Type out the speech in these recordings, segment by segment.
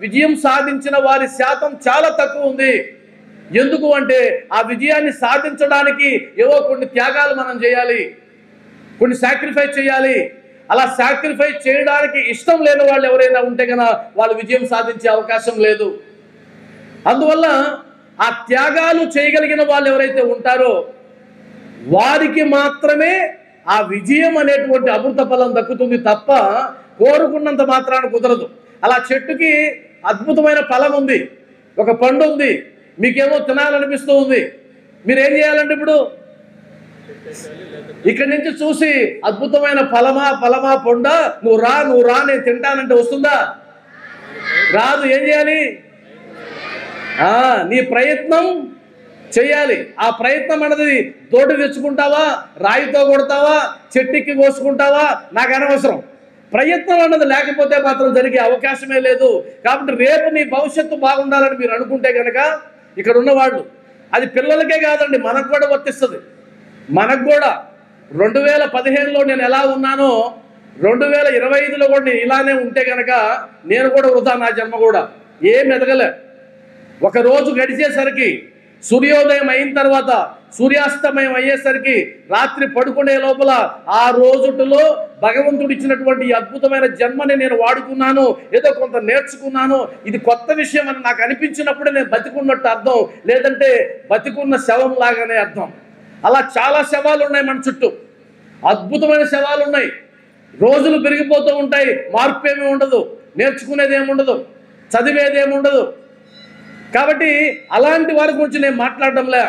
విజయం సాధించిన వారి శాతం చాలా తక్కువ ఉంది. ఎందుకు అంటే ఆ విజయాన్ని సాధించడానికి ఏవో కొన్ని త్యాగాలు మనం చేయాలి, కొన్ని సాక్రిఫైస్ చేయాలి. అలా సాక్రిఫైస్ చేయడానికి ఇష్టం లేని వాళ్ళు ఎవరైనా ఉంటే కనుక వాళ్ళు విజయం సాధించే అవకాశం లేదు. అందువల్ల ఆ త్యాగాలు చేయగలిగిన వాళ్ళు ఎవరైతే ఉంటారో వారికి మాత్రమే ఆ విజయం అనేటువంటి అమృత ఫలం దక్కుతుంది తప్ప కోరుకున్నంత మాత్రాన కుదరదు. అలా చెట్టుకి అద్భుతమైన ఫలం ఉంది, ఒక పండు ఉంది, మీకేమో తినాలనిపిస్తూ ఉంది, మీరేం చేయాలంటే ఇప్పుడు ఇక్కడి నుంచి చూసి అద్భుతమైన ఫలమా ఫలమా పొండా నువ్వు రా నేను తింటానంటే వస్తుందా? రాదు. ఏం చేయాలి? నీ ప్రయత్నం చెయ్యాలి. ఆ ప్రయత్నం అనేది తోటి తెచ్చుకుంటావా, రాయితో కొడతావా, చెట్టుకి కోసుకుంటావా, నాకు అనవసరం. ప్రయత్నం అన్నది లేకపోతే మాత్రం జరిగే అవకాశమే లేదు. కాబట్టి రేపు నీ భవిష్యత్తు బాగుండాలని మీరు అనుకుంటే కనుక ఇక్కడ ఉన్నవాళ్ళు, అది పిల్లలకే కాదండి, మనకు కూడా వర్తిస్తుంది. మనకు కూడా 2015లో నేను ఎలా ఉన్నానో 2025లో కూడా నేను ఇలానే ఉంటే కనుక నేను కూడా వృధా, నా జన్మ కూడా ఏం ఎదగలే. ఒక రోజు గడిచేసరికి, సూర్యోదయం అయిన తర్వాత సూర్యాస్తమయం అయ్యేసరికి, రాత్రి పడుకునే లోపల ఆ రోజులో భగవంతుడు ఇచ్చినటువంటి ఈ అద్భుతమైన జన్మని నేను వాడుకున్నాను, ఏదో కొంత నేర్చుకున్నాను, ఇది కొత్త విషయం అని నాకు అనిపించినప్పుడే నేను బతికున్నట్టు అర్థం, లేదంటే బతికున్న శవం లాగానే అర్థం. అలా చాలా శవాలు ఉన్నాయి మన చుట్టూ, అద్భుతమైన శవాలు ఉన్నాయి. రోజులు పెరిగిపోతూ ఉంటాయి, మార్పు ఏమీ ఉండదు, నేర్చుకునేది ఏముండదు, చదివేది ఏముండదు. కాబట్టి అలాంటి వారి గురించి నేను మాట్లాడడంలే.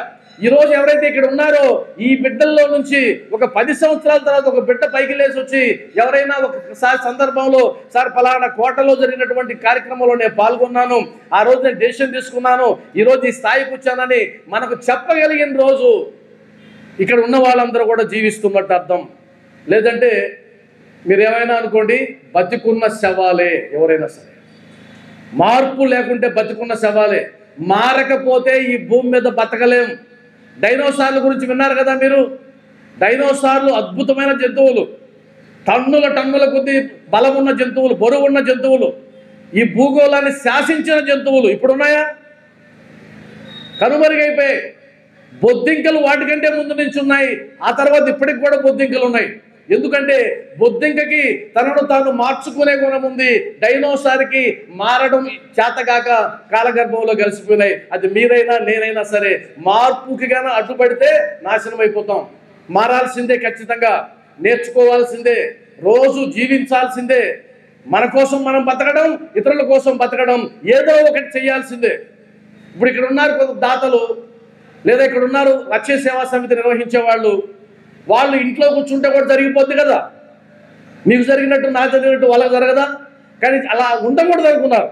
ఈరోజు ఎవరైతే ఇక్కడ ఉన్నారో ఈ బిడ్డల్లో నుంచి ఒక 10 సంవత్సరాల తర్వాత ఒక బిడ్డ పైకి లేచి వచ్చి ఎవరైనా ఒకసారి సందర్భంలో, సార్ ఫలానా కోటలో జరిగినటువంటి కార్యక్రమంలో నేను పాల్గొన్నాను, ఆ రోజు నేను డెసిషన్ తీసుకున్నాను, ఈరోజు ఈ స్థాయికి వచ్చానని మనకు చెప్పగలిగిన రోజు ఇక్కడ ఉన్న వాళ్ళందరూ కూడా జీవిస్తున్నట్టు అర్థం. లేదంటే మీరు ఏమైనా అనుకోండి, బతికున్న శవాలే ఎవరైనా సరే. మార్పు లేకుంటే బతికున్న శవాలే. మారకపోతే ఈ భూమి మీద బతకలేం. డైనోసార్ల గురించి విన్నారు కదా మీరు. డైనోసార్లు అద్భుతమైన జంతువులు, టన్నుల కొద్ది బలమున్న జంతువులు, బరువున్న జంతువులు, ఈ భూగోళాన్ని శాసించిన జంతువులు ఇప్పుడున్నాయా? కనుమరుగైపోయాయి. బొద్దింకలు వాటికంటే ముందు నుంచి ఉన్నాయి, ఆ తర్వాత ఇప్పటికి కూడా బొద్దింకలు ఉన్నాయి. ఎందుకంటే బొద్దింకకి తనను తాను మార్చుకునే గుణం ఉంది, డైనోసార్కి మారడం చేతగాక కాలగర్భంలో కలిసిపోయినాయి. అది మీరైనా నేనైనా సరే మార్పుకి గాన అడ్డుపడితే నాశనం అయిపోతాం. మారాల్సిందే, ఖచ్చితంగా నేర్చుకోవాల్సిందే, రోజు జీవించాల్సిందే. మన కోసం మనం బతకడం, ఇతరుల కోసం బతకడం, ఏదో ఒకటి చేయాల్సిందే. ఇప్పుడు ఇక్కడ ఉన్నారు కొంత దాతలు, లేదా ఇక్కడ ఉన్నారు లక్ష్య సేవా సమితి నిర్వహించే వాళ్ళు. వాళ్ళు ఇంట్లో కూర్చుంటే కూడా జరిగిపోద్ది కదా, మీకు జరిగినట్టు నాకు జరిగినట్టు వాళ్ళకి జరగదా? కానీ అలా ఉండకూడదు అనుకున్నారు.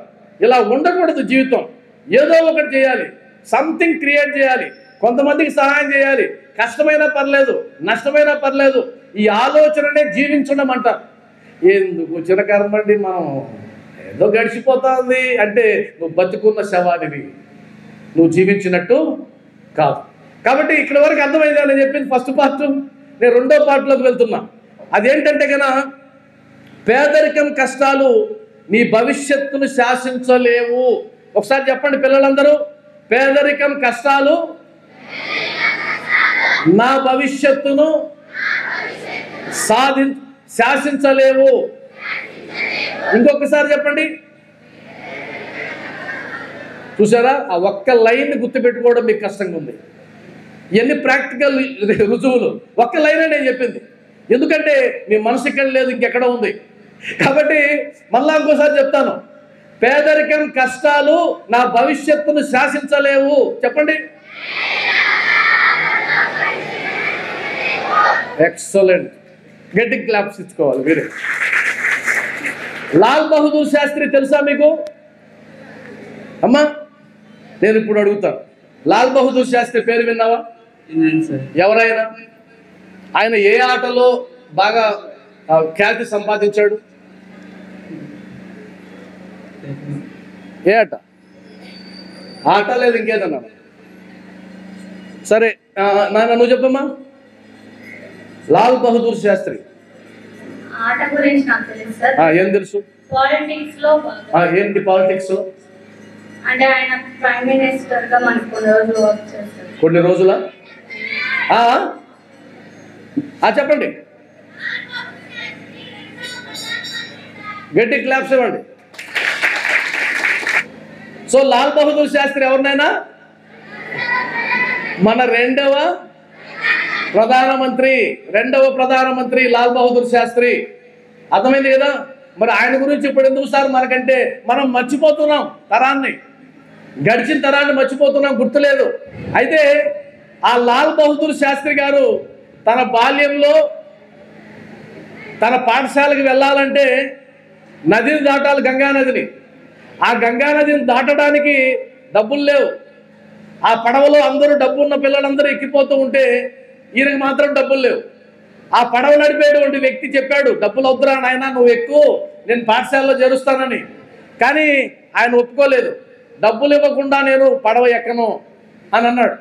ఇలా ఉండకూడదు జీవితం. ఏదో ఒకటి చేయాలి, సంథింగ్ క్రియేట్ చేయాలి, కొంతమందికి సహాయం చేయాలి. కష్టమైనా పర్లేదు, నష్టమైనా పర్లేదు, ఈ ఆలోచననే జీవించడం అంటారు. ఎందుకు చిరకర్మండి, మనం ఏదో గడిచిపోతుంది అంటే నువ్వు బతుకున్న శవానివి, నువ్వు జీవించినట్టు కాదు. కాబట్టి ఇక్కడ వరకు అర్థమైందా నేను చెప్పింది ఫస్ట్ పార్ట్. నేను రెండో పార్ట్లోకి వెళ్తున్నా. అదేంటంటే కనుక పేదరికం కష్టాలు నీ భవిష్యత్తును శాసించలేవు. ఒకసారి చెప్పండి పిల్లలందరూ, పేదరికం కష్టాలు నా భవిష్యత్తును శాసించలేవు. ఇంకొకసారి చెప్పండి. చూసారా, ఆ ఒక్క లైన్ గుర్తుపెట్టుకోవడం మీకు కష్టంగా ఉంది. ఎన్ని ప్రాక్టికల్ రుజువులు, ఒక్క లైనే నేను చెప్పింది. ఎందుకంటే మీ మనసు ఇక్కడ లేదు, ఇంకెక్కడ ఉంది. కాబట్టి మళ్ళా ఇంకోసారి చెప్తాను, పేదరికం కష్టాలు నా భవిష్యత్తును శాసించలేవు. చెప్పండి. ఎక్సలెంట్, గట్టి క్లాప్స్ ఇచ్చుకోవాలి మీరు. లాల్ బహదూర్ శాస్త్రి తెలుసా మీకు? అమ్మా నేను ఇప్పుడు అడుగుతాను, లాల్ బహదూర్ శాస్త్రి పేరు విన్నావా? ఎవరైనా? ఆయన ఏ ఆటలో బాగా ఖ్యాతి సంపాదించాడు? ఏ ఆట లేదు, ఇంకేదన్నా? సరే నాన్న నువ్వు చెప్పమ్మా. లాల్ బహదూర్ శాస్త్రి ఆట గురించి నాకు తెలుసు సార్. ఏం తెలుసు? పాలిటిక్స్ లో ఏంటి పాలిటిక్స్? అంటే ఆయన ప్రైమ్ మినిస్టర్ గా మనకు కొన్ని రోజులు వర్క్ చేస్తారు. కొన్ని రోజుల చెప్పండి, గట్టి క్లాప్స్ ఇవ్వండి. సో లాల్ బహదూర్ శాస్త్రి ఎవరినైనా మన రెండవ ప్రధానమంత్రి లాల్ బహదూర్ శాస్త్రి. అర్థమైంది కదా? మరి ఆయన గురించి ఇప్పుడు ఎందుకు సార్ మనకంటే మనం మర్చిపోతున్నాం, తరాన్ని, గడిచిన తరాన్ని మర్చిపోతున్నాం, గుర్తులేదు. అయితే ఆ లాల్ బహదూర్ శాస్త్రి గారు తన బాల్యంలో తన పాఠశాలకు వెళ్ళాలంటే నదిని దాటాలి, గంగా నదిని. ఆ గంగా నదిని దాటడానికి డబ్బులు లేవు. ఆ పడవలో అందరూ డబ్బు ఉన్న పిల్లలందరూ ఎక్కిపోతూ ఉంటే ఈయనకి మాత్రం డబ్బులు లేవు. ఆ పడవ నడిపేటువంటి వ్యక్తి చెప్పాడు, డబ్బులు వద్దురా నాయనా, నువ్వు ఎక్కువ, నేను పాఠశాలలో చేరుస్తానని. కానీ ఆయన ఒప్పుకోలేదు. డబ్బులు ఇవ్వకుండా నేను పడవ ఎక్కను అని అన్నాడు.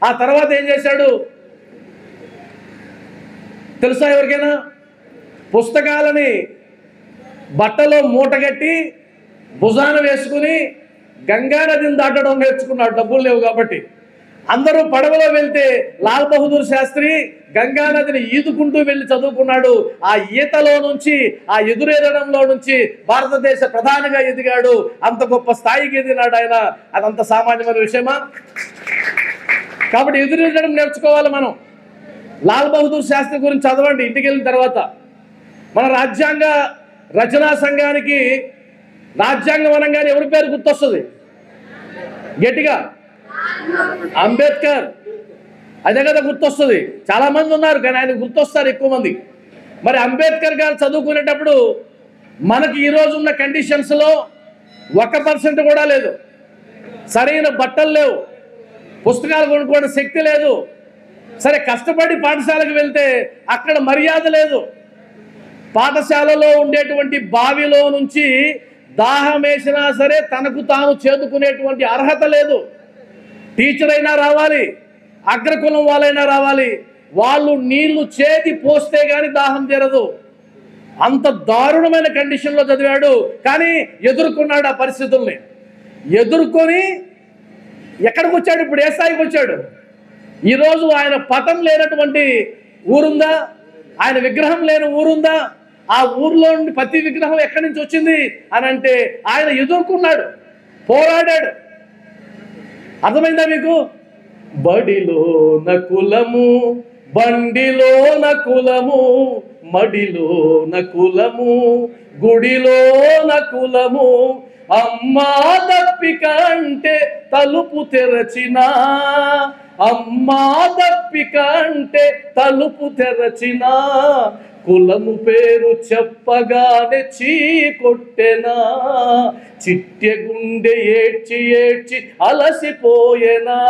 ఆ తర్వాత ఏం చేశాడు తెలుసా ఎవరికైనా? పుస్తకాలని బట్టలో మూటగట్టి భుజాన వేసుకుని గంగా నదిని దాటడం నేర్చుకున్నాడు, డబ్బులు లేవు కాబట్టి. అందరూ పడవలో వెళ్తే లాల్ బహదూర్ శాస్త్రి గంగా నదిని ఈదుకుంటూ వెళ్ళి చదువుకున్నాడు. ఆ ఈతలో నుంచి, ఆ ఎదురెదడంలో నుంచి భారతదేశ ప్రధానిగా ఎదిగాడు. అంత గొప్ప స్థాయికి ఎదిగినాడు ఆయన. అదంత సామాన్యమైన విషయమా? కాబట్టి ఎదురెదడం నేర్చుకోవాలి మనం. లాల్ బహదూర్ శాస్త్రి గురించి చదవండి ఇంటికి వెళ్ళిన తర్వాత. మన రాజ్యాంగ రచనా సంఘానికి రాజ్యాంగం అనగానే ఎవరి పేరు గుర్తొస్తుంది? గట్టిగా అంబేద్కర్. అదే కదా గుర్తొస్తుంది. చాలా మంది ఉన్నారు కానీ ఆయన గుర్తొస్తారు ఎక్కువ మంది. మరి అంబేద్కర్ గారు చదువుకునేటప్పుడు మనకి ఈరోజు ఉన్న కండిషన్స్లో 1% కూడా లేదు. సరైన బట్టలు లేవు, పుస్తకాలు కొనుక్కోవడం శక్తి లేదు. సరే, కష్టపడి పాఠశాలకు వెళ్తే అక్కడ మర్యాద లేదు. పాఠశాలలో ఉండేటువంటి బావిలో నుంచి దాహం వేసినా సరే తనకు తాను చేదుకునేటువంటి అర్హత లేదు. టీచర్ అయినా రావాలి, అగ్రకులం వాళ్ళైనా రావాలి, వాళ్ళు నీళ్లు చేతి పోస్తే కానీ దాహం తీరదు. అంత దారుణమైన కండిషన్లో చదివాడు. కానీ ఎదుర్కొన్నాడు ఆ పరిస్థితుల్ని. ఎదుర్కొని ఎక్కడికి వచ్చాడు? ఇప్పుడు ఏ స్థాయికి వచ్చాడు? ఈరోజు ఆయన పటం లేనటువంటి ఊరుందా? ఆయన విగ్రహం లేని ఊరుందా? ఆ ఊర్లో నుండి ప్రతి విగ్రహం ఎక్కడి నుంచి వచ్చింది అని అంటే ఆయన ఎదుర్కొన్నాడు, పోరాడాడు. అర్థమైందా మీకు? బడిలోన కులము, బండిలోన కులము, మడిలోన కులము, గుడిలోన కులము, అమ్మా దప్పిక అంటే తలుపు తెరచినా, అమ్మా దప్పిక అంటే తలుపు తెరచినా, కులము పేరు చెప్పగానే చీ కొట్టెనా, చిట్టె గుండె ఏడ్చి ఏడ్చి అలసిపోయేనా.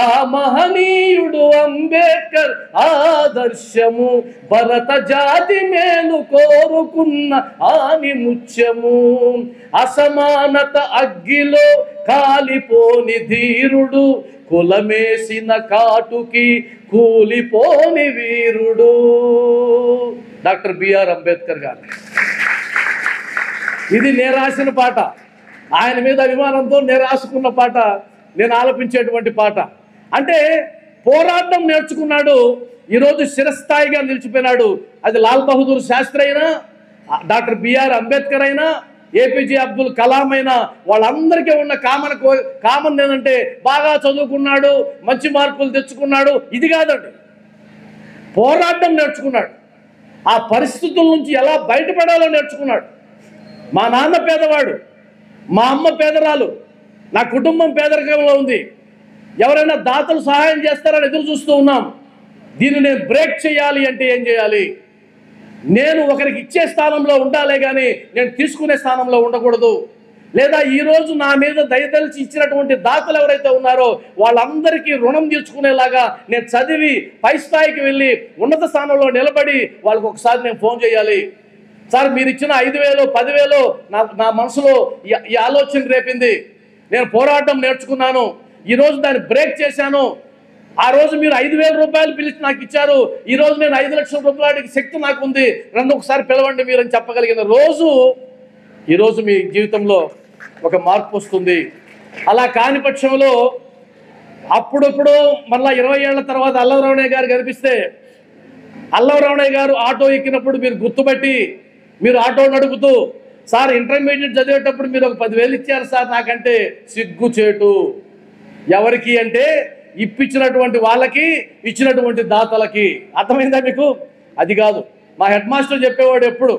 ఆ మహనీయుడు అంబేద్కర్ ఆదర్శము, భరత జాతి మేలు కోరుకున్న ఆనిముత్యము, అసమానత అగ్గిలో కాలిపోని ధీరుడు, కులమేసిన కాటుకి కూలిపోని వీరుడు. డాక్టర్ బిఆర్ అంబేద్కర్ గారు. ఇది నేను రాసిన పాట. ఆయన మీద అభిమానంతో నేను రాసుకున్న పాట, నేను ఆలపించేటువంటి పాట. అంటే పోరాటం నేర్చుకున్నాడు, ఈరోజు చిరస్థాయిగా నిలిచిపోయినాడు. అది లాల్ బహదూర్ శాస్త్రి అయినా, డాక్టర్ బిఆర్ అంబేద్కర్ అయినా, ఏపీజే అబ్దుల్ కలాం అయినా, వాళ్ళందరికీ ఉన్న కామన్ ఏంటంటే బాగా చదువుకున్నాడు, మంచి మార్కులు తెచ్చుకున్నాడు. ఇది కాదండి, పోరాటం నేర్చుకున్నాడు. ఆ పరిస్థితుల నుంచి ఎలా బయటపడాలో నేర్చుకున్నాడు. మా నాన్న పేదవాడు, మా అమ్మ పేదరాలు, నా కుటుంబం పేదరికంలో ఉంది, ఎవరైనా దాతలు సహాయం చేస్తారని ఎదురు చూస్తూ ఉన్నాం. దీన్ని నేను బ్రేక్ చేయాలి అంటే ఏం చేయాలి? నేను ఒకరికి ఇచ్చే స్థానంలో ఉండాలే కానీ నేను తీసుకునే స్థానంలో ఉండకూడదు. లేదా ఈరోజు నా మీద దయతలిచి ఇచ్చినటువంటి దాతలు ఎవరైతే ఉన్నారో వాళ్ళందరికీ రుణం తీర్చుకునేలాగా నేను చదివి పై స్థాయికి వెళ్ళి ఉన్నత స్థానంలో నిలబడి వాళ్ళకి ఒకసారి నేను ఫోన్ చేయాలి. సార్, మీరు ఇచ్చిన 5,000 10,000 నా మనసులో ఈ ఆలోచన రేపింది. నేను పోరాటం నేర్చుకున్నాను, ఈరోజు దాన్ని బ్రేక్ చేశాను. ఆ రోజు మీరు 5,000 రూపాయలు పిలిచి నాకు ఇచ్చారు, ఈరోజు నేను 5 లక్షల రూపాయలకి శక్తి నాకు ఉంది, నన్ను ఒకసారి పిలవండి మీరు అని చెప్పగలిగిన రోజు ఈరోజు మీ జీవితంలో ఒక మార్పు వస్తుంది. అలా కాని పక్షంలో అప్పుడప్పుడు మళ్ళీ 20 ఏళ్ల తర్వాత అల్లవరామయ్య గారు కనిపిస్తే అల్లవరామయ్య గారు ఆటో ఎక్కినప్పుడు మీరు గుర్తుపట్టి మీరు ఆటో నడుపుతూ, సార్ ఇంటర్మీడియట్ చదివేటప్పుడు మీరు ఒక 10,000 ఇచ్చారు సార్ నాకంటే సిగ్గుచేటు. ఎవరికి అంటే ఇప్పించినటువంటి వాళ్ళకి, ఇచ్చినటువంటి దాతలకి. అర్థమైందా మీకు? అది కాదు. మా హెడ్ మాస్టర్ చెప్పేవాడు ఎప్పుడు,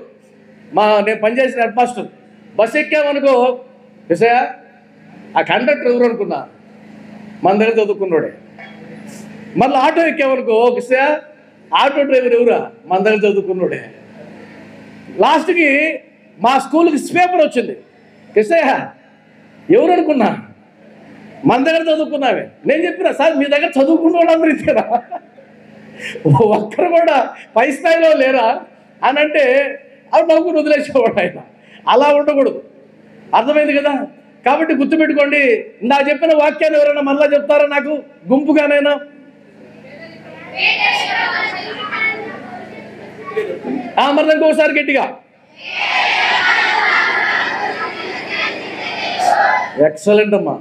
నేను పనిచేసిన హెడ్ మాస్టర్, బస్ ఎక్కామనుకో విషయ ఆ కండక్టర్ ఎవరు అనుకున్నా మన దగ్గర చదువుకున్నాడే. మళ్ళీ ఆటో ఎక్కామనుకో విషయ ఆటో డ్రైవర్ ఎవరా మన దగ్గర చదువుకున్నాడే. లాస్ట్కి మా స్కూల్కి పేపర్ వచ్చింది, కిసయ్య ఎవరు అనుకున్నా మన దగ్గర చదువుకున్నావే. నేను చెప్పిన సార్ మీ దగ్గర చదువుకున్న వాళ్ళందరూ ఇచ్చారా, ఒక్కరు కూడా పై స్థాయిలో లేరా అని అంటే అవి నవ్వుకుని వదిలేసేవాడు ఆయన. అలా ఉండకూడదు. అర్థమైంది కదా? కాబట్టి గుర్తుపెట్టుకోండి. నా చెప్పిన వాక్యాన్ని ఎవరైనా మళ్ళా చెప్తారా నాకు గుంపుగానైనా? మరి ఇంకోసారి గట్టిగా. ఎక్సలెంట్ అమ్మా.